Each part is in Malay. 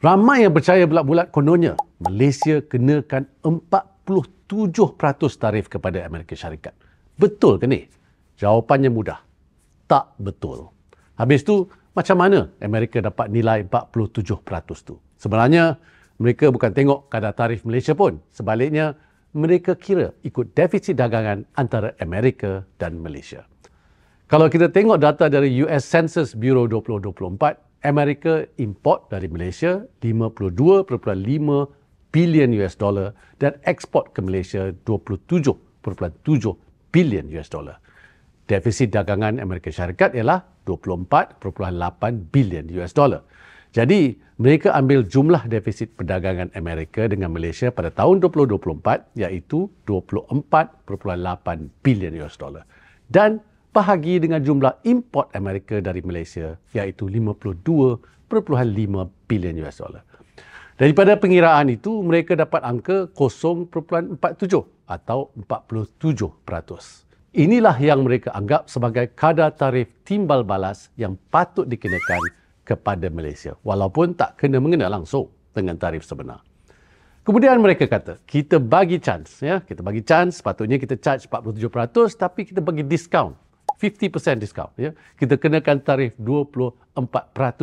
Ramai yang percaya bulat-bulat kononnya Malaysia kenakan 47% tarif kepada Amerika Syarikat. Betul ke ni? Jawapannya mudah. Tak betul. Habis tu, macam mana Amerika dapat nilai 47% tu? Sebenarnya, mereka bukan tengok kadar tarif Malaysia pun. Sebaliknya, mereka kira ikut defisit dagangan antara Amerika dan Malaysia. Kalau kita tengok data dari US Census Bureau 2024, Amerika import dari Malaysia 52.5 bilion US dollar dan ekspor ke Malaysia 27.7 bilion US dollar. Defisit dagangan Amerika Syarikat ialah 24.8 bilion US dollar. Jadi, mereka ambil jumlah defisit perdagangan Amerika dengan Malaysia pada tahun 2024 iaitu 24.8 bilion US dollar. Dan bahagi dengan jumlah import Amerika dari Malaysia iaitu 52.5 bilion US dollar. Daripada pengiraan itu, mereka dapat angka 0.47 atau 47%. Inilah yang mereka anggap sebagai kadar tarif timbal balas yang patut dikenakan kepada Malaysia walaupun tak kena-mengena langsung dengan tarif sebenar. Kemudian mereka kata, kita bagi chance, kita bagi chance, sepatutnya kita charge 47% tapi kita bagi diskaun. 50% diskaun. Kita kenakan tarif 24%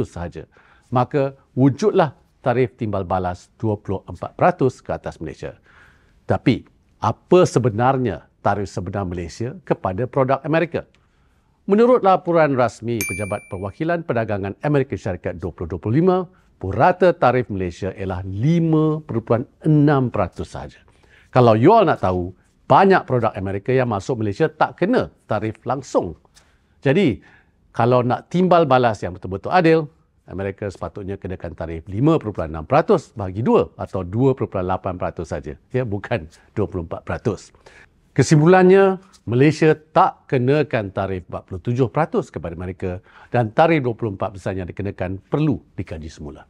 sahaja. Maka wujudlah tarif timbal balas 24% ke atas Malaysia. Tapi, apa sebenarnya tarif sebenar Malaysia kepada produk Amerika? Menurut laporan rasmi Pejabat Perwakilan Perdagangan Amerika Syarikat 2025, purata tarif Malaysia ialah 5.6% sahaja. Kalau you all nak tahu, banyak produk Amerika yang masuk Malaysia tak kena tarif langsung. Jadi, kalau nak timbal balas yang betul-betul adil, Amerika sepatutnya kenakan tarif 5.6% bagi 2 atau 2.8% saja. Bukan 24%. Kesimpulannya, Malaysia tak kenakan tarif 47% kepada Amerika dan tarif 24% yang dikenakan perlu dikaji semula.